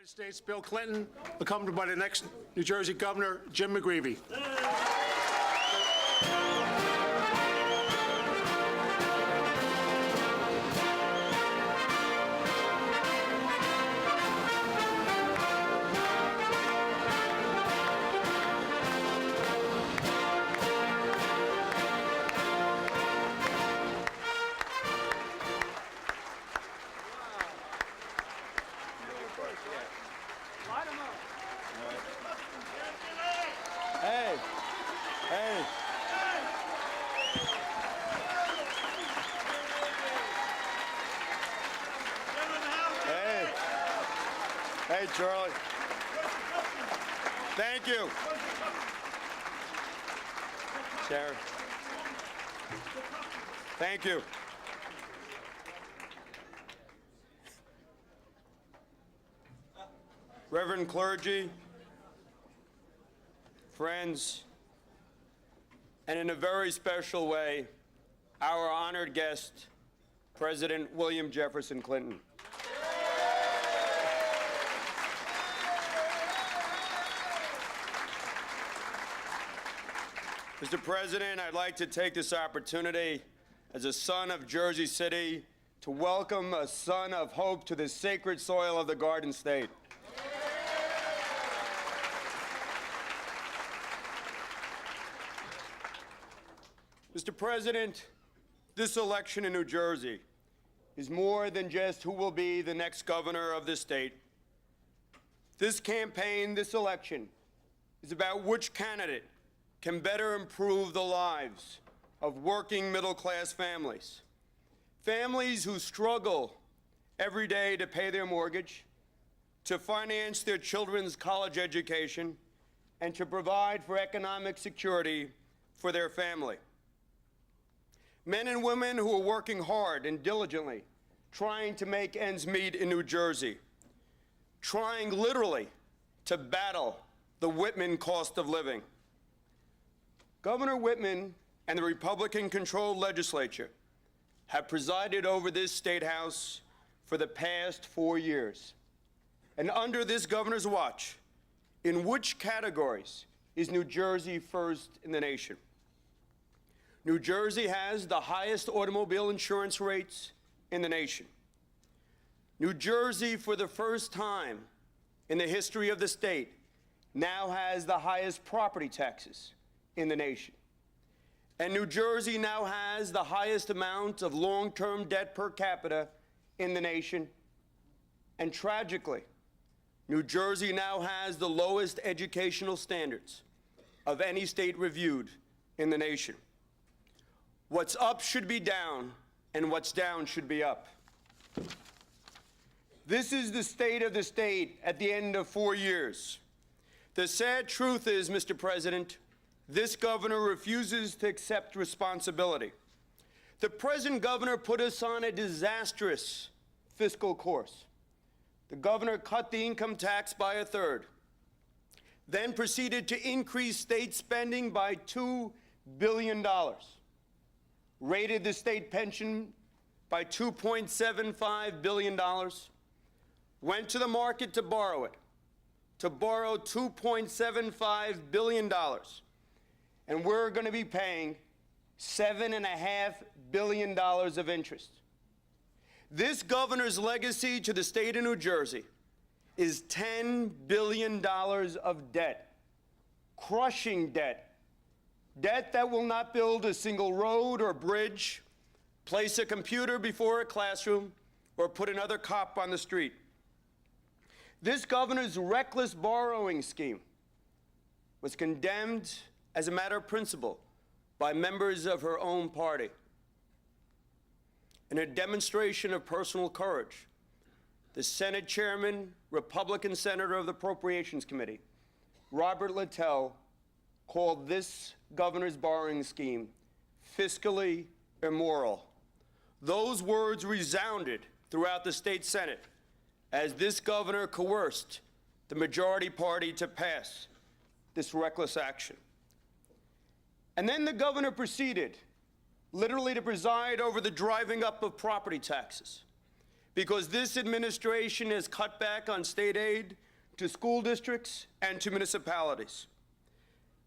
United States, Bill Clinton, accompanied by the next New Jersey Governor, Jim McGreevey. Hey, hey. Hey, hey, Charlie. Thank you. Sharon. Thank you. Reverend clergy, friends, and in a very special way, our honored guest, President William Jefferson Clinton. Mr. President, I'd like to take this opportunity as a son of Jersey City to welcome a son of hope to the sacred soil of the Garden State. Mr. President, this election in New Jersey is more than just who will be the next governor of this state. This campaign, this election, is about which candidate can better improve the lives of working middle-class families. Families who struggle every day to pay their mortgage, to finance their children's college education, and to provide for economic security for their family. Men and women who are working hard and diligently, trying to make ends meet in New Jersey, trying literally to battle the Whitman cost of living. Governor Whitman and the Republican-controlled legislature have presided over this State House for the past 4 years. And under this governor's watch, in which categories is New Jersey first in the nation? New Jersey has the highest automobile insurance rates in the nation. New Jersey, for the first time in the history of the state, now has the highest property taxes in the nation. And New Jersey now has the highest amount of long-term debt per capita in the nation. And tragically, New Jersey now has the lowest educational standards of any state reviewed in the nation. What's up should be down, and what's down should be up. This is the state of the state at the end of 4 years. The sad truth is, Mr. President, this governor refuses to accept responsibility. The present governor put us on a disastrous fiscal course. The governor cut the income tax by a third, then proceeded to increase state spending by $2 billion. Raided the state pension by $2.75 billion, went to the market to borrow it, to borrow $2.75 billion, and we're going to be paying $7.5 billion of interest. This governor's legacy to the state of New Jersey is $10 billion of debt, crushing debt. Debt that will not build a single road or bridge, place a computer before a classroom, or put another cop on the street. This governor's reckless borrowing scheme was condemned as a matter of principle by members of her own party. In a demonstration of personal courage, the Senate Chairman, Republican Senator of the Appropriations Committee, Robert Littell, called this governor's borrowing scheme fiscally immoral. Those words resounded throughout the state Senate as this governor coerced the majority party to pass this reckless action. And then the governor proceeded literally to preside over the driving up of property taxes, because this administration has cut back on state aid to school districts and to municipalities.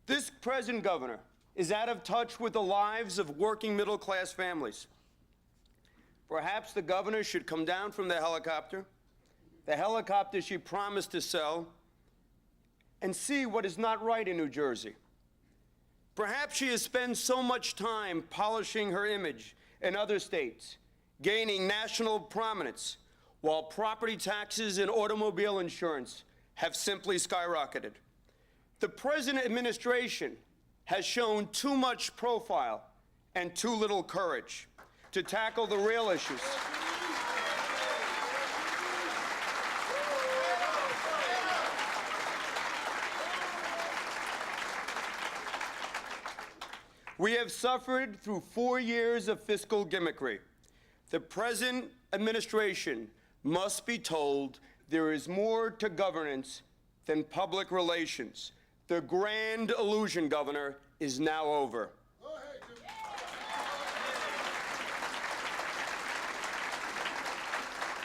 This present governor is out of touch with the lives of working middle-class families. Perhaps the governor should come down from the helicopter she promised to sell, and see what is not right in New Jersey. Perhaps she has spent so much time polishing her image in other states, gaining national prominence, while property taxes and automobile insurance have simply skyrocketed. The present administration has shown too much profile and too little courage to tackle the real issues. We have suffered through 4 years of fiscal gimmickry. The present administration must be told there is more to governance than public relations. The grand illusion, Governor, is now over.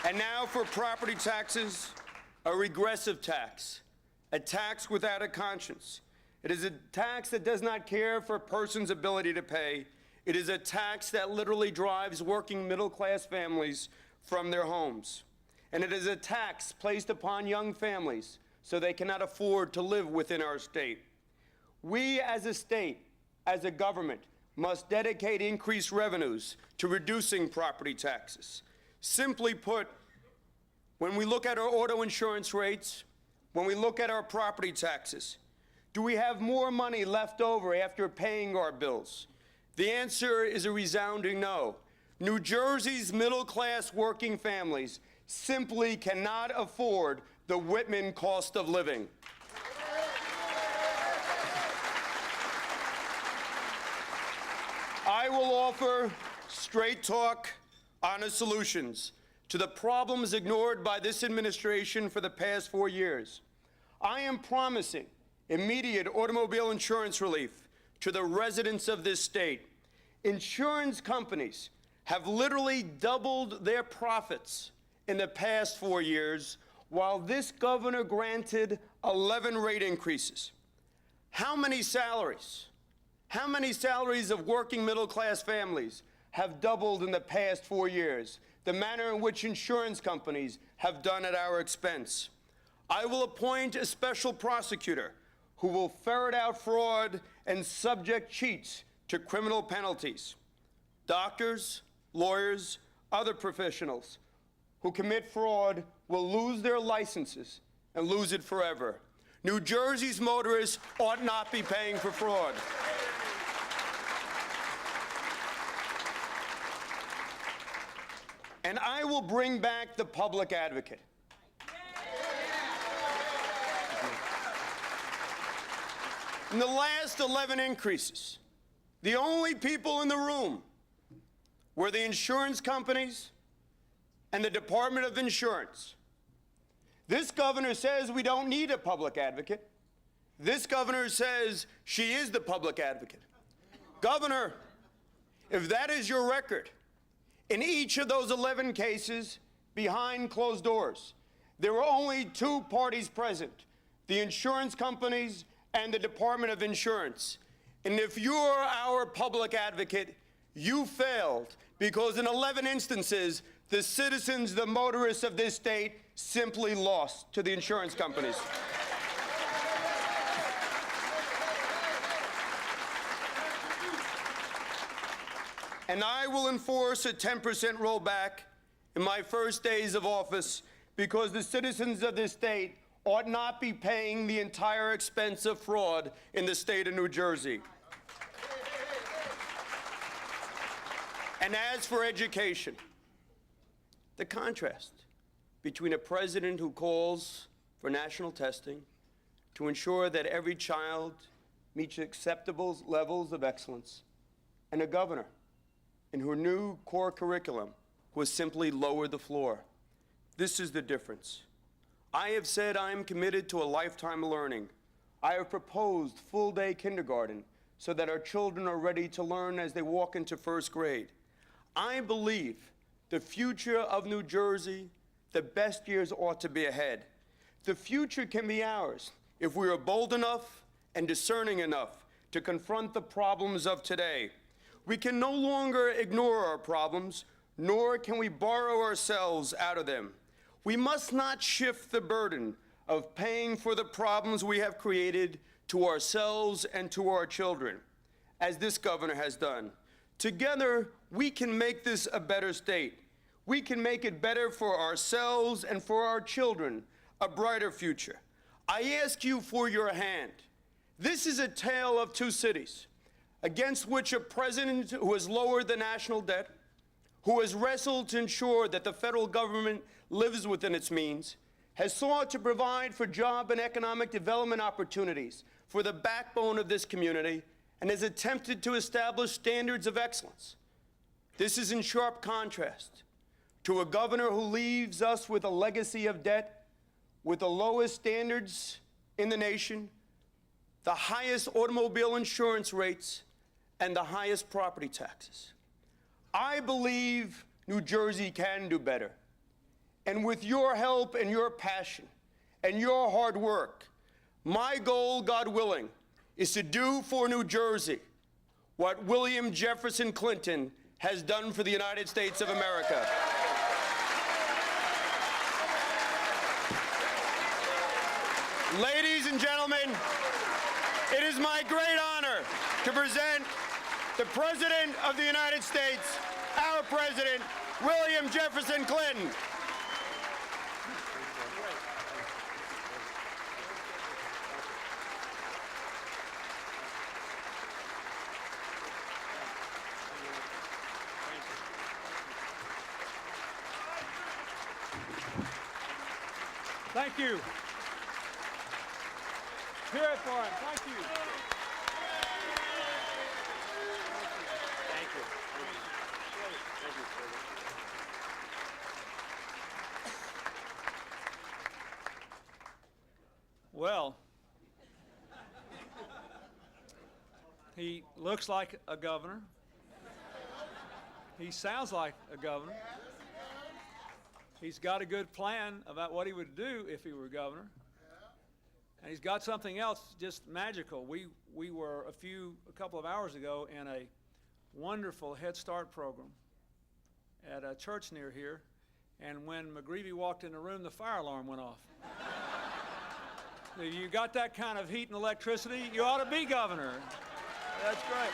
And now for property taxes, a regressive tax, a tax without a conscience. It is a tax that does not care for a person's ability to pay. It is a tax that literally drives working middle-class families from their homes. And it is a tax placed upon young families so they cannot afford to live within our state. We as a state, as a government, must dedicate increased revenues to reducing property taxes. Simply put, when we look at our auto insurance rates, when we look at our property taxes, do we have more money left over after paying our bills? The answer is a resounding no. New Jersey's middle-class working families simply cannot afford the Whitman cost of living. I will offer straight talk, honest solutions to the problems ignored by this administration for the past 4 years. I am promising immediate automobile insurance relief to the residents of this state. Insurance companies have literally doubled their profits in the past 4 years, while this governor granted 11 rate increases. How many salaries of working middle-class families have doubled in the past 4 years? The manner in which insurance companies have done at our expense. I will appoint a special prosecutor who will ferret out fraud and subject cheats to criminal penalties. Doctors, lawyers, other professionals who commit fraud will lose their licenses and lose it forever. New Jersey's motorists ought not be paying for fraud. And I will bring back the public advocate. In the last 11 increases, the only people in the room were the insurance companies and the Department of Insurance. This governor says we don't need a public advocate. This governor says she is the public advocate. Governor, if that is your record, in each of those 11 cases, behind closed doors, there were only 2 parties present, the insurance companies and the Department of Insurance. And if you're our public advocate, you failed, because in 11 instances, the citizens, the motorists of this state simply lost to the insurance companies. And I will enforce a 10% rollback in my first days of office, because the citizens of this state ought not be paying the entire expense of fraud in the state of New Jersey. And as for education, the contrast between a president who calls for national testing to ensure that every child meets acceptable levels of excellence, and a governor in her new core curriculum who has simply lowered the floor. This is the difference. I have said I am committed to a lifetime of learning. I have proposed full-day kindergarten so that our children are ready to learn as they walk into first grade. I believe the future of New Jersey, the best years ought to be ahead. The future can be ours if we are bold enough and discerning enough to confront the problems of today. We can no longer ignore our problems, nor can we borrow ourselves out of them. We must not shift the burden of paying for the problems we have created to ourselves and to our children, as this governor has done. Together, we can make this a better state. We can make it better for ourselves and for our children, a brighter future. I ask you for your hand. This is a tale of two cities, against which a president who has lowered the national debt, who has wrestled to ensure that the federal government lives within its means, has sought to provide for job and economic development opportunities for the backbone of this community, and has attempted to establish standards of excellence. This is in sharp contrast to a governor who leaves us with a legacy of debt, with the lowest standards in the nation, the highest automobile insurance rates, and the highest property taxes. I believe New Jersey can do better. And with your help and your passion and your hard work, my goal, God willing, is to do for New Jersey what William Jefferson Clinton has done for the United States of America. Ladies and gentlemen, it is my great honor to present the President of the United States, our President, William Jefferson Clinton. Thank you. Hear it for him. Thank you. Thank you. Well, he looks like a governor. He sounds like a governor. He's got a good plan about what he would do if he were governor. And he's got something else just magical. We were a couple of hours ago in a wonderful Head Start program at a church near here, and when McGreevey walked in the room, the fire alarm went off. If you got that kind of heat and electricity, you ought to be governor. That's great.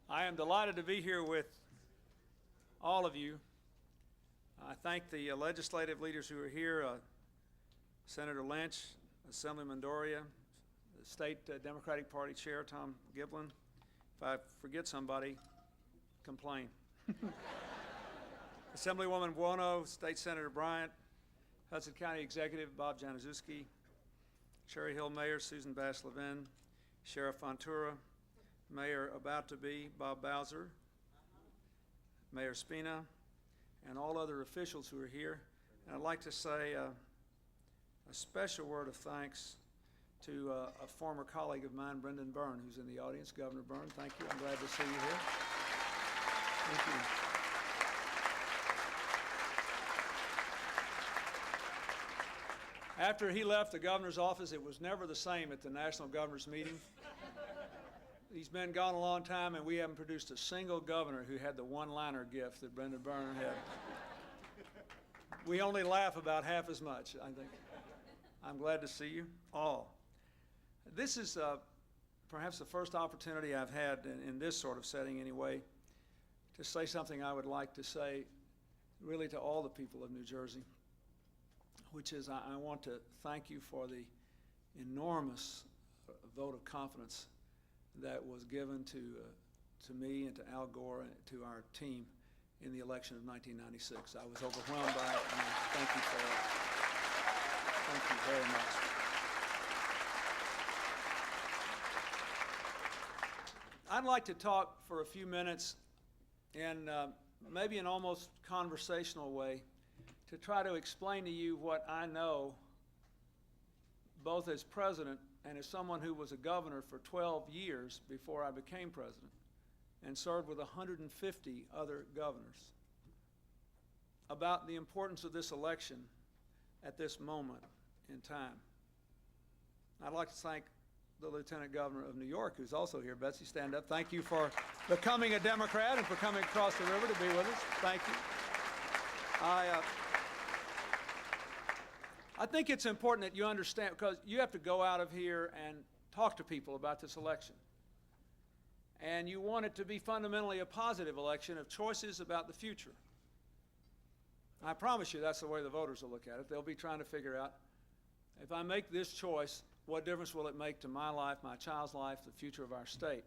I am delighted to be here with all of you. I thank the legislative leaders who are here, Senator Lynch, Assemblyman Doria, the State Democratic Party Chair, Tom Giblin. If I forget somebody, complain. Assemblywoman Buono, State Senator Bryant, Hudson County Executive Bob Januszewski, Cherry Hill Mayor Susan Bass-Levin, Sheriff Fontura, Mayor about to be Bob Bowser, Mayor Spina, and all other officials who are here. And I'd like to say a special word of thanks to a former colleague of mine, Brendan Byrne, who's in the audience. Governor Byrne, thank you. I'm glad to see you here. Thank you. After he left the governor's office, it was never the same at the National Governor's Meeting. He's been gone a long time, and we haven't produced a single governor who had the one-liner gift that Brendan Byrne had. We only laugh about half as much, I think. I'm glad to see you all. This is perhaps the first opportunity I've had in this sort of setting anyway, to say something I would like to say really to all the people of New Jersey, which is I want to thank you for the enormous vote of confidence that was given to me and to Al Gore and to our team in the election of 1996. I was overwhelmed by it, and I thank you for that. Thank you very much. I'd like to talk for a few minutes in maybe an almost conversational way to try to explain to you what I know both as president and as someone who was a governor for 12 years before I became president and served with 150 other governors, about the importance of this election at this moment in time. I'd like to thank the Lieutenant Governor of New York, who's also here. Betsy, stand up. Thank you for becoming a Democrat and for coming across the river to be with us. Thank you. I think it's important that you understand, because you have to go out of here and talk to people about this election. And you want it to be fundamentally a positive election of choices about the future. I promise you that's the way the voters will look at it. They'll be trying to figure out, if I make this choice, what difference will it make to my life, my child's life, the future of our state?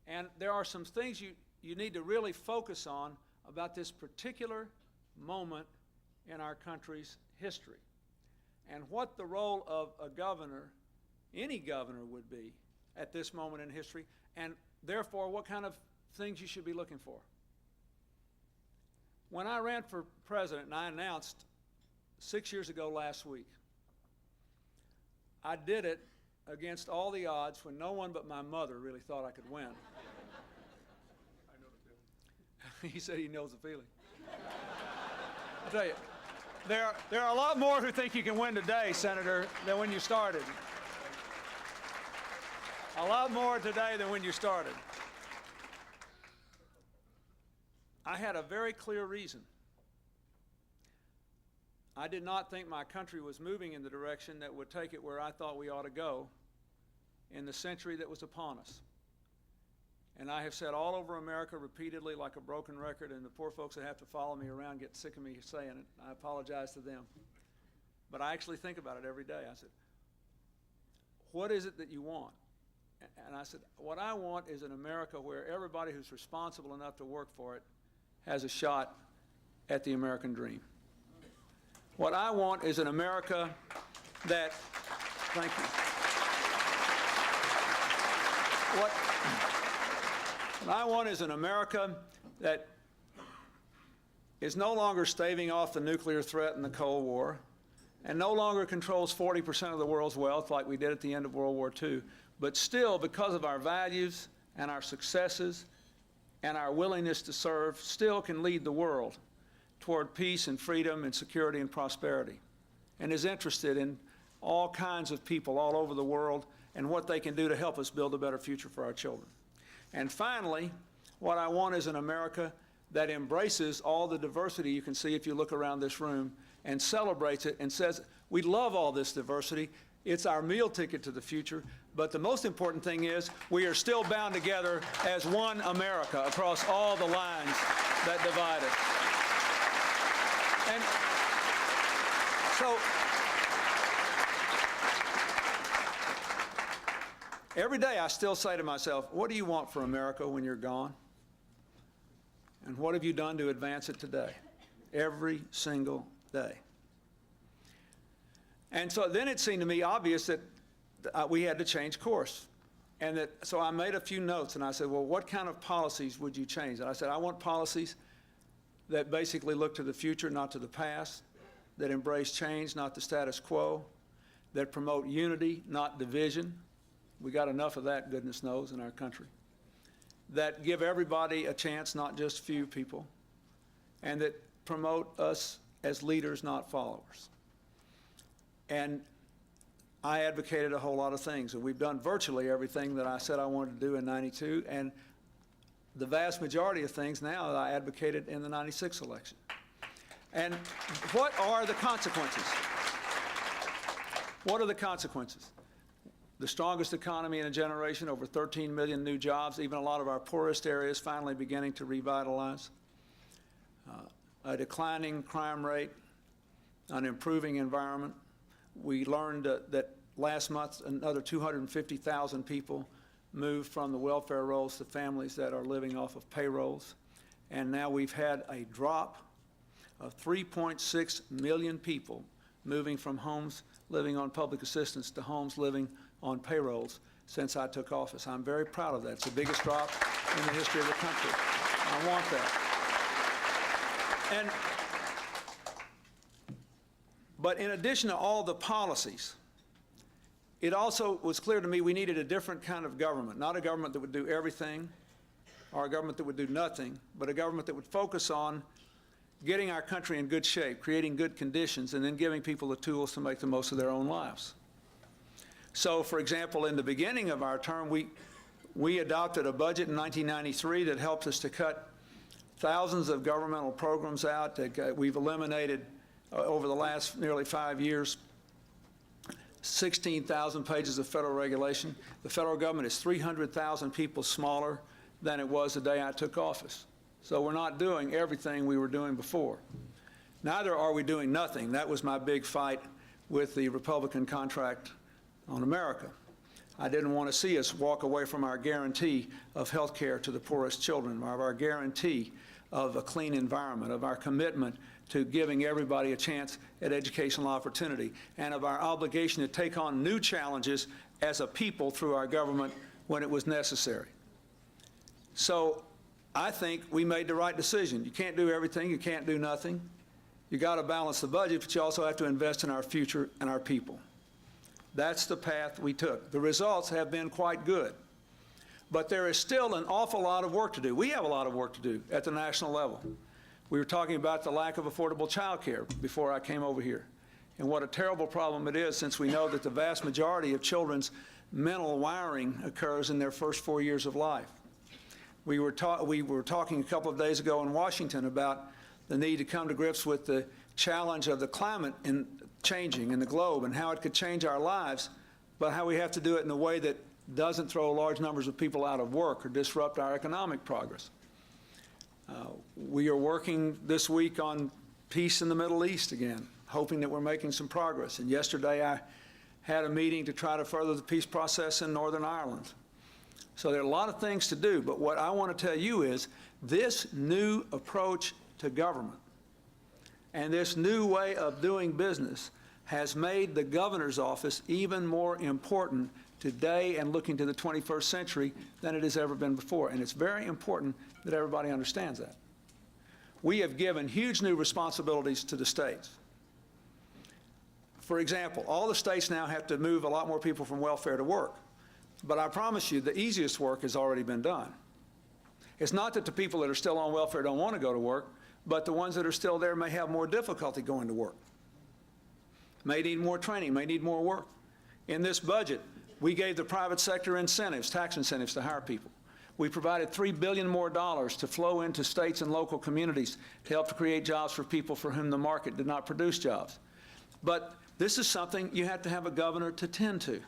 And there are some things you need to really focus on about this particular moment in our country's history, and what the role of a governor, any governor, would be at this moment in history, and therefore what kind of things you should be looking for. When I ran for president, and I announced 6 years ago last week, I did it against all the odds when no one but my mother really thought I could win. I know the feeling. He said he knows the feeling. I'll tell you, there are a lot more who think you can win today, Senator, than when you started. A lot more today than when you started. I had a very clear reason. I did not think my country was moving in the direction that would take it where I thought we ought to go in the century that was upon us. And I have said all over America repeatedly, like a broken record, and the poor folks that have to follow me around get sick of me saying it. I apologize to them. But I actually think about it every day. I said, what is it that you want? And I said, what I want is an America where everybody who's responsible enough to work for it has a shot at the American dream. What I want is an America that, thank you. What I want is an America that is no longer staving off the nuclear threat in the Cold War, and no longer controls 40% of the world's wealth like we did at the end of World War II, but still, because of our values and our successes and our willingness to serve, still can lead the world toward peace and freedom and security and prosperity, and is interested in all kinds of people all over the world and what they can do to help us build a better future for our children. And finally, what I want is an America that embraces all the diversity you can see if you look around this room, and celebrates it and says, we love all this diversity. It's our meal ticket to the future. But the most important thing is we are still bound together as one America across all the lines that divide us. And so every day I still say to myself, what do you want for America when you're gone? And what have you done to advance it today? Every single day. And so then it seemed to me obvious that we had to change course. And so I made a few notes, and I said, well, what kind of policies would you change? And I said, I want policies that basically look to the future, not to the past, that embrace change, not the status quo, that promote unity, not division. We got enough of that, goodness knows, in our country. That give everybody a chance, not just few people, and that promote us as leaders, not followers. And I advocated a whole lot of things, and we've done virtually everything that I said I wanted to do in '92, and the vast majority of things now that I advocated in the '96 election. And what are the consequences? What are the consequences? The strongest economy in a generation, over 13 million new jobs, even a lot of our poorest areas finally beginning to revitalize. A declining crime rate, an improving environment. We learned that last month another 250,000 people moved from the welfare rolls to families that are living off of payrolls. And now we've had a drop of 3.6 million people moving from homes living on public assistance to homes living on payrolls since I took office. I'm very proud of that. It's the biggest drop in the history of the country. I want that. But in addition to all the policies it also was clear to me we needed a different kind of government, not a government that would do everything or a government that would do nothing, but a government that would focus on getting our country in good shape, creating good conditions, and then giving people the tools to make the most of their own lives. So, for example, in the beginning of our term, we adopted a budget in 1993 that helped us to cut thousands of governmental programs out. We've eliminated, over the last nearly 5 years, 16,000 pages of federal regulation. The federal government is 300,000 people smaller than it was the day I took office. So we're not doing everything we were doing before. Neither are we doing nothing. That was my big fight with the Republican contract on America. I didn't want to see us walk away from our guarantee of health care to the poorest children, of our guarantee of a clean environment, of our commitment to giving everybody a chance at educational opportunity, and of our obligation to take on new challenges as a people through our government when it was necessary. So I think we made the right decision. You can't do everything, you can't do nothing. You got to balance the budget, but you also have to invest in our future and our people. That's the path we took. The results have been quite good. But there is still an awful lot of work to do. We have a lot of work to do at the national level. We were talking about the lack of affordable child care before I came over here, and what a terrible problem it is, since we know that the vast majority of children's mental wiring occurs in their first 4 years of life. We were talking a couple of days ago in Washington about the need to come to grips with the challenge of the climate changing in the globe and how it could change our lives, but how we have to do it in a way that doesn't throw large numbers of people out of work or disrupt our economic progress. We are working this week on peace in the Middle East again, hoping that we're making some progress. And yesterday I had a meeting to try to further the peace process in Northern Ireland. So there are a lot of things to do, but what I want to tell you is this new approach to government and this new way of doing business has made the governor's office even more important today and looking to the 21st century than it has ever been before. And it's very important that everybody understands that. We have given huge new responsibilities to the states. For example, all the states now have to move a lot more people from welfare to work. But I promise you, the easiest work has already been done. It's not that the people that are still on welfare don't want to go to work, but the ones that are still there may have more difficulty going to work, may need more training, may need more work. In this budget, we gave the private sector incentives, tax incentives to hire people. We provided $3 billion more to flow into states and local communities to help to create jobs for people for whom the market did not produce jobs. But this is something you have to have a governor to tend to.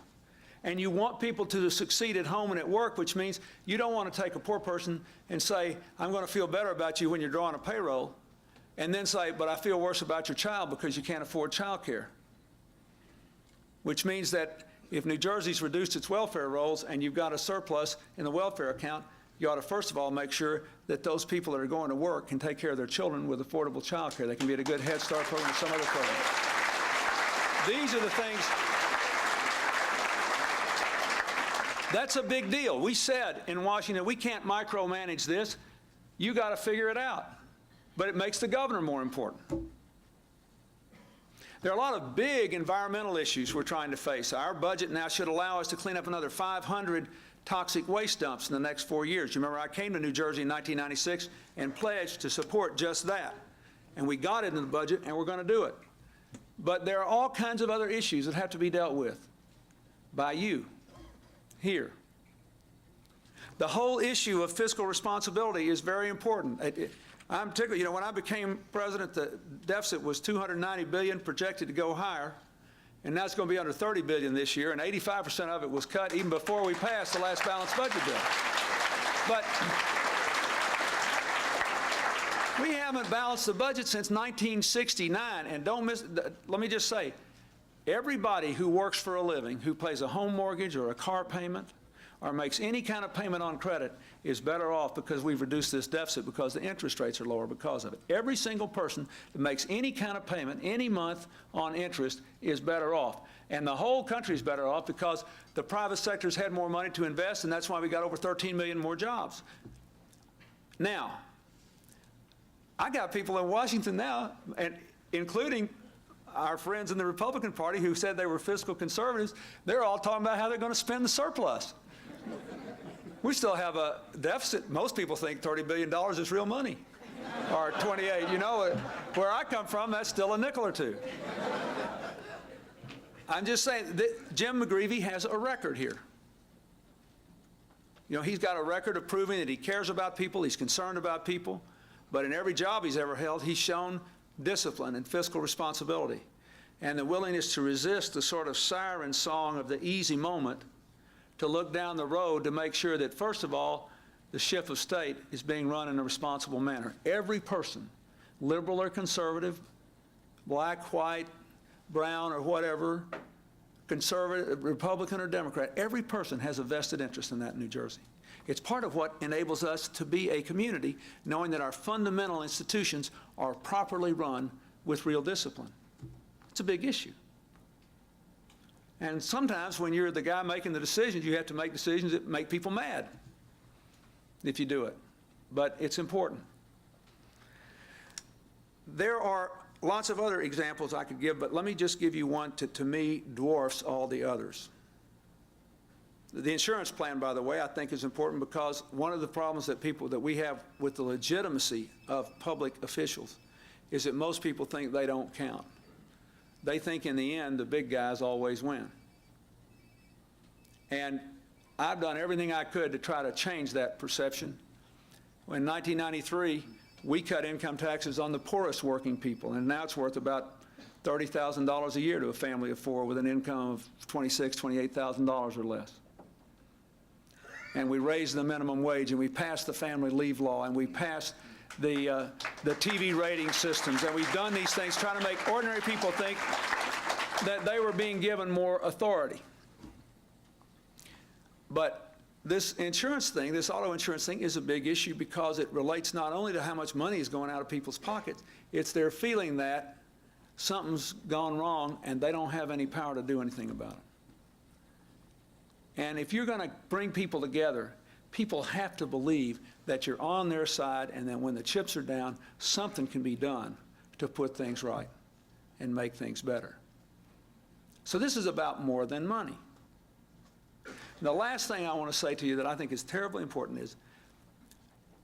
And you want people to succeed at home and at work, which means you don't want to take a poor person and say, I'm going to feel better about you when you're drawing a payroll, and then say, but I feel worse about your child because you can't afford child care. Which means that if New Jersey's reduced its welfare rolls and you've got a surplus in the welfare account, you ought to first of all make sure that those people that are going to work can take care of their children with affordable child care. They can be at a good Head Start program or some other program. These are the things. That's a big deal. We said in Washington, we can't micromanage this. You got to figure it out. But it makes the governor more important. There are a lot of big environmental issues we're trying to face. Our budget now should allow us to clean up another 500 toxic waste dumps in the next 4 years. You remember I came to New Jersey in 1996 and pledged to support just that. And we got it in the budget, and we're going to do it. But there are all kinds of other issues that have to be dealt with by you here. The whole issue of fiscal responsibility is very important. I'm particularly, you know, when I became president, the deficit was $290 billion, projected to go higher, and now it's going to be under $30 billion this year, and 85% of it was cut even before we passed the last balanced budget bill. But we haven't balanced the budget since 1969, and don't miss, let me just say, everybody who works for a living, who pays a home mortgage or a car payment, or makes any kind of payment on credit is better off because we've reduced this deficit because the interest rates are lower because of it. Every single person that makes any kind of payment any month on interest is better off. And the whole country is better off because the private sector's had more money to invest, and that's why we got over 13 million more jobs. Now, I got people in Washington now, and including our friends in the Republican Party who said they were fiscal conservatives, they're all talking about how they're going to spend the surplus. We still have a deficit. Most people think $30 billion is real money, or 28. You know, where I come from, that's still a nickel or two. I'm just saying that Jim McGreevey has a record here. You know, he's got a record of proving that he cares about people, he's concerned about people, but in every job he's ever held, he's shown discipline and fiscal responsibility and the willingness to resist the sort of siren song of the easy moment, to look down the road to make sure that, first of all, the ship of state is being run in a responsible manner. Every person, liberal or conservative, black, white, brown, or whatever, conservative, Republican or Democrat, every person has a vested interest in that in New Jersey. It's part of what enables us to be a community, knowing that our fundamental institutions are properly run with real discipline. It's a big issue. And sometimes when you're the guy making the decisions, you have to make decisions that make people mad if you do it. But it's important. There are lots of other examples I could give, but let me just give you one that, to me, dwarfs all the others. The insurance plan, by the way, I think is important because one of the problems that we have with the legitimacy of public officials is that most people think they don't count. They think in the end the big guys always win. And I've done everything I could to try to change that perception. In 1993, we cut income taxes on the poorest working people, and now it's worth about $30,000 a year to a family of four with an income of $26,000, $28,000 or less. And we raised the minimum wage, and we passed the family leave law, and we passed the TV rating systems, and we've done these things trying to make ordinary people think that they were being given more authority. But this insurance thing, this auto insurance thing, is a big issue because it relates not only to how much money is going out of people's pockets, it's their feeling that something's gone wrong and they don't have any power to do anything about it. And if you're going to bring people together, people have to believe that you're on their side and that when the chips are down, something can be done to put things right and make things better. So this is about more than money. The last thing I want to say to you that I think is terribly important is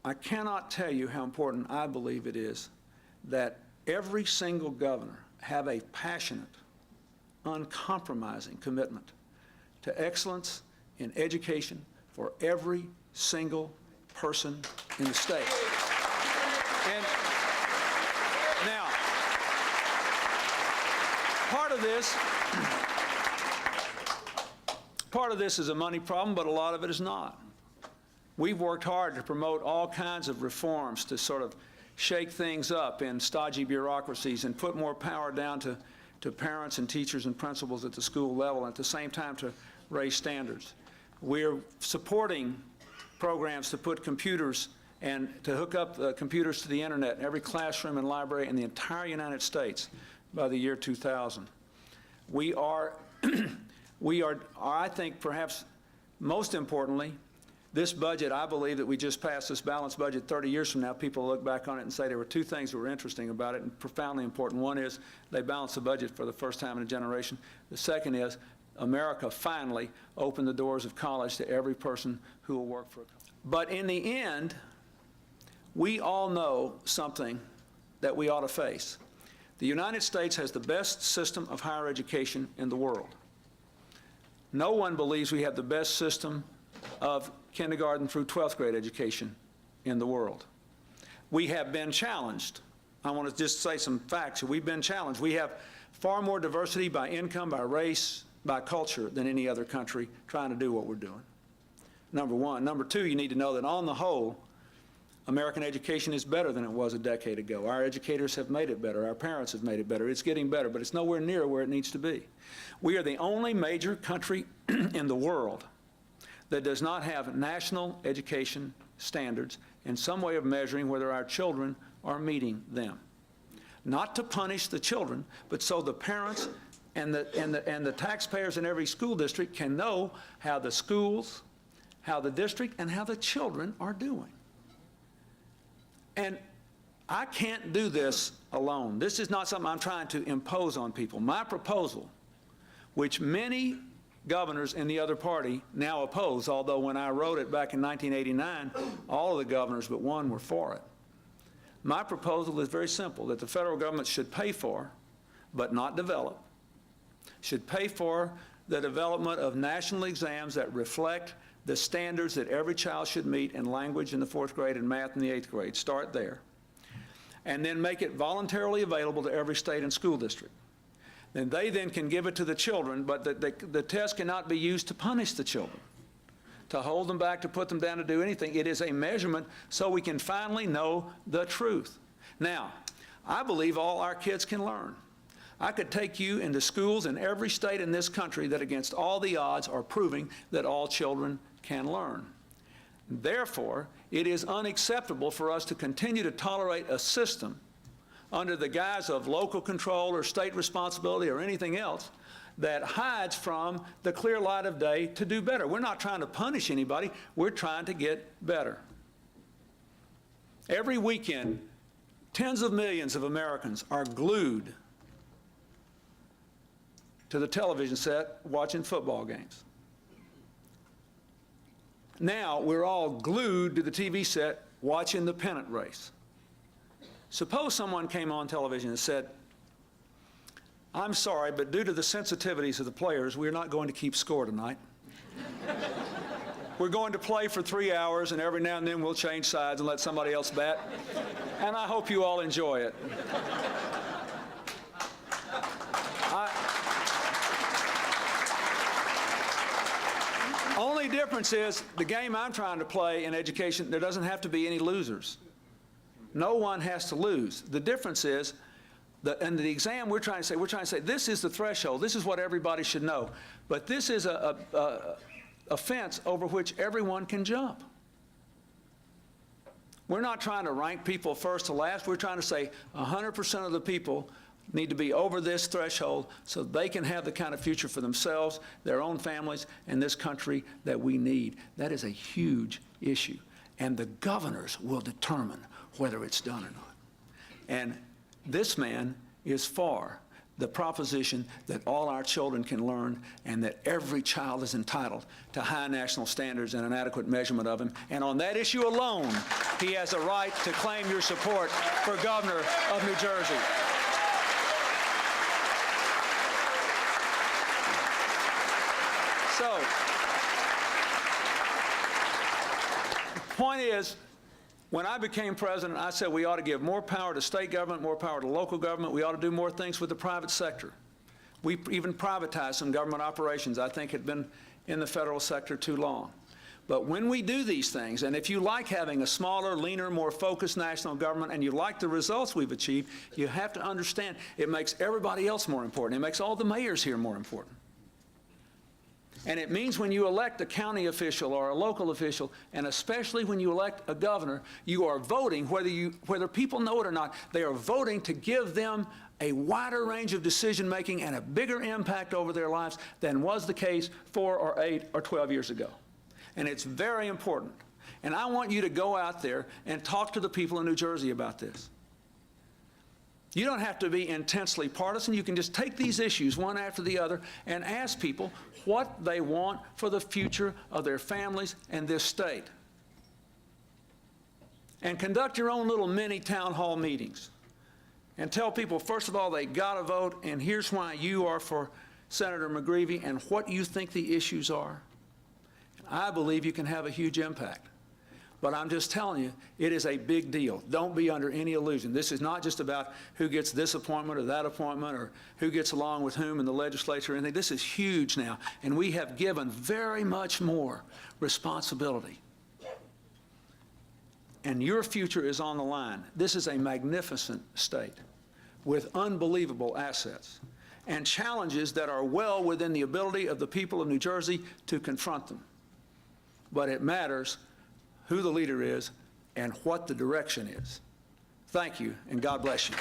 I cannot tell you how important I believe it is that every single governor have a passionate, uncompromising commitment to excellence in education for every single person in the state. And now, part of this is a money problem, but a lot of it is not. We've worked hard to promote all kinds of reforms to sort of shake things up in stodgy bureaucracies and put more power down to parents and teachers and principals at the school level, and at the same time to raise standards. We're supporting programs to put computers and to hook up computers to the internet in every classroom and library in the entire United States by the year 2000. We are, I think, perhaps most importantly, this budget, I believe that we just passed this balanced budget 30 years from now, people look back on it and say there were two things that were interesting about it and profoundly important. One is they balanced the budget for the first time in a generation. The second is America finally opened the doors of college to every person who will work for it. But in the end, we all know something that we ought to face. The United States has the best system of higher education in the world. No one believes we have the best system of kindergarten through 12th grade education in the world. We have been challenged. I want to just say some facts. We've been challenged. We have far more diversity by income, by race, by culture than any other country trying to do what we're doing. Number one. Number two, you need to know that on the whole, American education is better than it was a decade ago. Our educators have made it better. Our parents have made it better. It's getting better, but it's nowhere near where it needs to be. We are the only major country in the world that does not have national education standards and some way of measuring whether our children are meeting them. Not to punish the children, but so the parents and the taxpayers in every school district can know how the schools, how the district, and how the children are doing. And I can't do this alone. This is not something I'm trying to impose on people. My proposal, which many governors in the other party now oppose, although when I wrote it back in 1989, all of the governors but one were for it. My proposal is very simple, that the federal government should pay for, but not develop, should pay for the development of national exams that reflect the standards that every child should meet in language in the 4th grade and math in the 8th grade. Start there. And then make it voluntarily available to every state and school district. Then they then can give it to the children, but the test cannot be used to punish the children, to hold them back, to put them down, to do anything. It is a measurement so we can finally know the truth. Now, I believe all our kids can learn. I could take you into schools in every state in this country that against all the odds are proving that all children can learn. Therefore, it is unacceptable for us to continue to tolerate a system under the guise of local control or state responsibility or anything else that hides from the clear light of day to do better. We're not trying to punish anybody. We're trying to get better. Every weekend, tens of millions of Americans are glued to the television set watching football games. Now we're all glued to the TV set watching the pennant race. Suppose someone came on television and said, "I'm sorry, but due to the sensitivities of the players, we're not going to keep score tonight. We're going to play for 3 hours, and every now and then we'll change sides and let somebody else bat. And I hope you all enjoy it." Only difference is the game I'm trying to play in education, there doesn't have to be any losers. No one has to lose. The difference is, in the exam we're trying to say, this is the threshold, this is what everybody should know. But this is a fence over which everyone can jump. We're not trying to rank people first to last. We're trying to say 100% of the people need to be over this threshold so they can have the kind of future for themselves, their own families, and this country that we need. That is a huge issue. And the governors will determine whether it's done or not. And this man is for the proposition that all our children can learn and that every child is entitled to high national standards and an adequate measurement of them. And on that issue alone, he has a right to claim your support for governor of New Jersey. So, the point is, when I became president, I said we ought to give more power to state government, more power to local government. We ought to do more things with the private sector. We even privatized some government operations I think had been in the federal sector too long. But when we do these things, and if you like having a smaller, leaner, more focused national government, and you like the results we've achieved, you have to understand it makes everybody else more important. It makes all the mayors here more important. And it means when you elect a county official or a local official, and especially when you elect a governor, you are voting, whether people know it or not, they are voting to give them a wider range of decision-making and a bigger impact over their lives than was the case 4 or 8 or 12 years ago. And it's very important. And I want you to go out there and talk to the people in New Jersey about this. You don't have to be intensely partisan. You can just take these issues one after the other and ask people what they want for the future of their families and this state. And conduct your own little mini town hall meetings. And tell people, first of all, they gotta vote, and here's why you are for Senator McGreevey and what you think the issues are. And I believe you can have a huge impact. But I'm just telling you, it is a big deal. Don't be under any illusion. This is not just about who gets this appointment or that appointment or who gets along with whom in the legislature or anything. This is huge now, and we have given very much more responsibility. And your future is on the line. This is a magnificent state with unbelievable assets and challenges that are well within the ability of the people of New Jersey to confront them. But it matters who the leader is and what the direction is. Thank you, and God bless you.